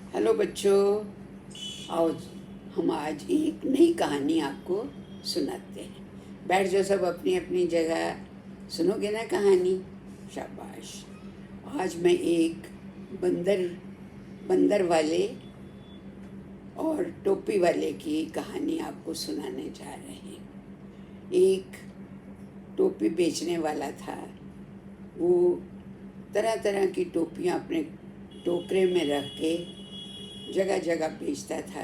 Hello बच्चों, आओ हम आज एक नई कहानी आपको सुनाते हैं। बैठ जाओ सब अपनी अपनी जगह। सुनोगे ना कहानी? शाबाश। आज मैं एक बंदर बंदर वाले और टोपी वाले की कहानी आपको सुनाने जा रहे हैं। एक टोपी बेचने वाला था। वो तरह तरह की टोपियाँ अपने टोकरे में रख के जगह जगह बेचता था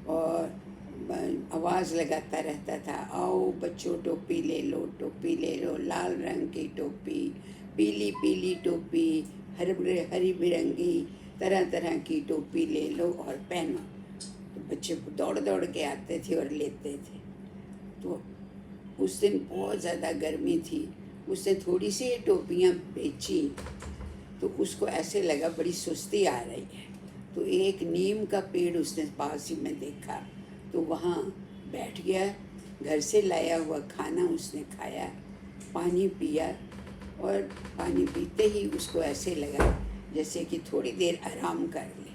और आवाज़ लगाता रहता था, आओ बच्चों टोपी ले लो, टोपी ले लो, लाल रंग की टोपी, पीली पीली टोपी, हरी बिरंगी तरह तरह की टोपी ले लो और पहनो। तो बच्चे दौड़ दौड़ के आते थे और लेते थे। तो उस दिन बहुत ज़्यादा गर्मी थी। उसने थोड़ी सी टोपियाँ बेची तो उसको ऐसे लगा बड़ी सुस्ती आ रही है। तो एक नीम का पेड़ उसने पास ही में देखा, तो वहाँ बैठ गया। घर से लाया हुआ खाना उसने खाया, पानी पिया और पानी पीते ही उसको ऐसे लगा जैसे कि थोड़ी देर आराम कर ले।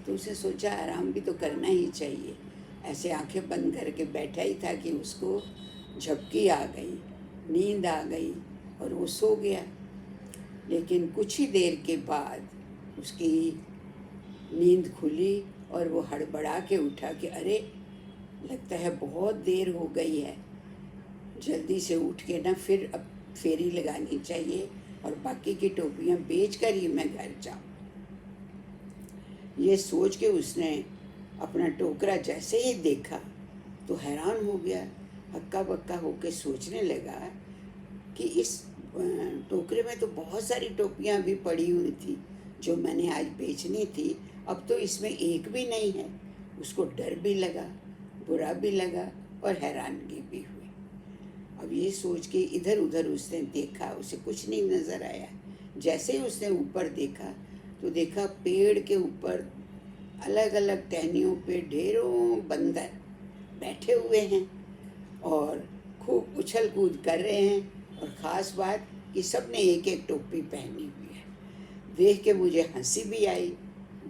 तो उसने सोचा आराम भी तो करना ही चाहिए। ऐसे आंखें बंद करके बैठा ही था कि उसको झपकी आ गई, नींद आ गई और वो सो गया। लेकिन कुछ ही देर के बाद उसकी नींद खुली और वो हड़बड़ा के उठा कि अरे, लगता है बहुत देर हो गई है, जल्दी से उठ के ना फिर अब फेरी लगानी चाहिए और बाकी की टोपियाँ बेच कर ही मैं घर जाऊँ। ये सोच के उसने अपना टोकरा जैसे ही देखा तो हैरान हो गया। हक्का बक्का होके सोचने लगा कि इस टोकरे में तो बहुत सारी टोपियाँ भी पड़ी हुई थी जो मैंने आज बेचनी थी, अब तो इसमें एक भी नहीं है। उसको डर भी लगा, बुरा भी लगा और हैरानगी भी हुई। अब ये सोच के इधर उधर उसने देखा, उसे कुछ नहीं नज़र आया। जैसे ही उसने ऊपर देखा तो देखा पेड़ के ऊपर अलग अलग टहनियों पे ढेरों बंदर बैठे हुए हैं और खूब उछल कूद कर रहे हैं। और ख़ास बात कि सब ने एक एक टोपी पहनी हुई है। देख के मुझे हंसी भी आई,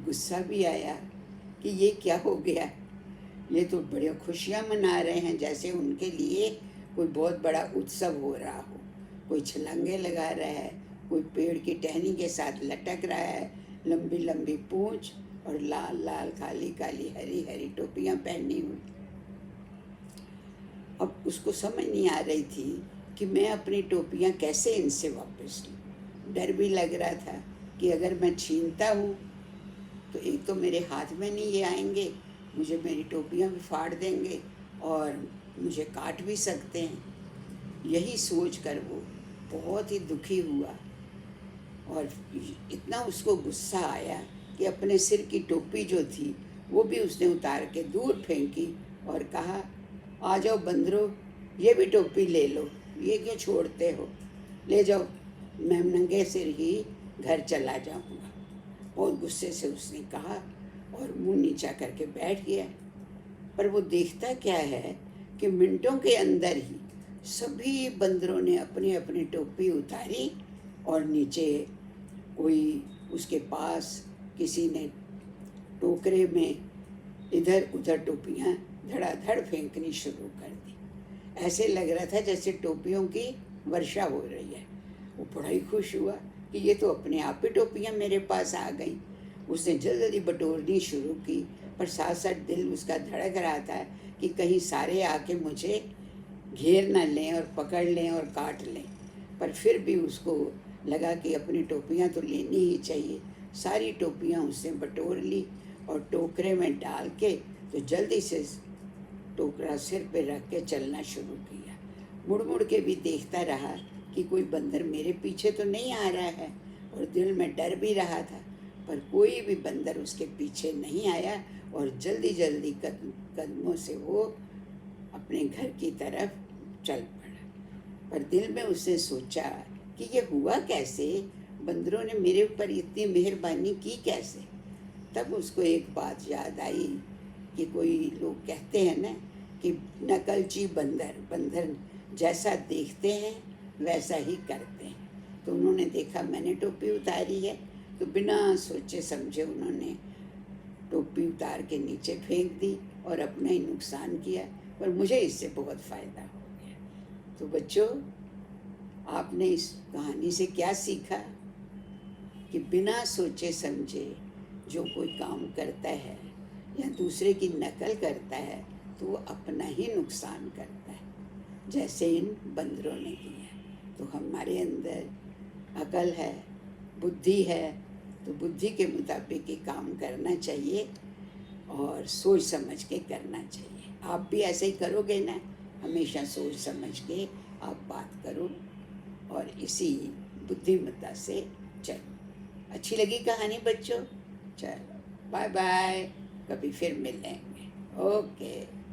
गुस्सा भी आया कि ये क्या हो गया। ये तो बड़े खुशियाँ मना रहे हैं, जैसे उनके लिए कोई बहुत बड़ा उत्सव हो रहा हो। कोई छलांगे लगा रहा है, कोई पेड़ की टहनी के साथ लटक रहा है, लंबी लंबी पूंछ और लाल लाल काली काली हरी हरी टोपियाँ पहनी हुई। अब उसको समझ नहीं आ रही थी कि मैं अपनी टोपियाँ कैसे इनसे वापस लूँ। डर भी लग रहा था कि अगर मैं छीनता हूँ तो एक तो मेरे हाथ में नहीं ये आएंगे, मुझे मेरी टोपियाँ भी फाड़ देंगे और मुझे काट भी सकते हैं। यही सोच कर वो बहुत ही दुखी हुआ और इतना उसको गुस्सा आया कि अपने सिर की टोपी जो थी वो भी उसने उतार के दूर फेंकी और कहा, आ जाओ बंदरों, ये भी टोपी ले लो, ये क्यों छोड़ते हो, ले जाओ, मैं नंगे सिर ही घर चला जाऊंगा। बहुत गुस्से से उसने कहा और मुंह नीचा करके बैठ गया। पर वो देखता क्या है कि मिनटों के अंदर ही सभी बंदरों ने अपनी अपनी टोपी उतारी और नीचे कोई उसके पास किसी ने टोकरे में इधर उधर टोपियाँ धड़ाधड़ फेंकनी शुरू कर दी। ऐसे लग रहा था जैसे टोपियों की वर्षा हो रही है। वो बड़ा ही खुश हुआ कि ये तो अपने आप ही टोपियाँ मेरे पास आ गई। उसने जल्दी बटोरनी शुरू की, पर साथ साथ दिल उसका धड़क रहा था कि कहीं सारे आके मुझे घेर न लें और पकड़ लें और काट लें। पर फिर भी उसको लगा कि अपनी टोपियाँ तो लेनी ही चाहिए। सारी टोपियाँ उसने बटोर ली और टोकरे में डाल के तो जल्दी से टोकरा सिर पे रख के चलना शुरू किया। मुड़ मुड़ के भी देखता रहा कि कोई बंदर मेरे पीछे तो नहीं आ रहा है, और दिल में डर भी रहा था, पर कोई भी बंदर उसके पीछे नहीं आया और जल्दी जल्दी कदमों से वो अपने घर की तरफ चल पड़ा। पर दिल में उसने सोचा कि ये हुआ कैसे, बंदरों ने मेरे ऊपर इतनी मेहरबानी की कैसे। तब उसको एक बात याद आई कि कोई लोग कहते हैं ना कि नकलची बंदर बंदर जैसा देखते हैं वैसा ही करते हैं। तो उन्होंने देखा मैंने टोपी उतारी है तो बिना सोचे समझे उन्होंने टोपी उतार के नीचे फेंक दी और अपना ही नुकसान किया, पर मुझे इससे बहुत फ़ायदा हो गया। तो बच्चों, आपने इस कहानी से क्या सीखा कि बिना सोचे समझे जो कोई काम करता है या दूसरे की नकल करता है तो वो अपना ही नुकसान करता है, जैसे इन बंदरों ने किया। तो हमारे अंदर अकल है, बुद्धि है, तो बुद्धि के मुताबिक ही काम करना चाहिए और सोच समझ के करना चाहिए। आप भी ऐसे ही करोगे ना, हमेशा सोच समझ के आप बात करो और इसी बुद्धिमत्ता से चलो। अच्छी लगी कहानी बच्चों? चलो बाय बाय, कभी फिर मिलेंगे। ओके।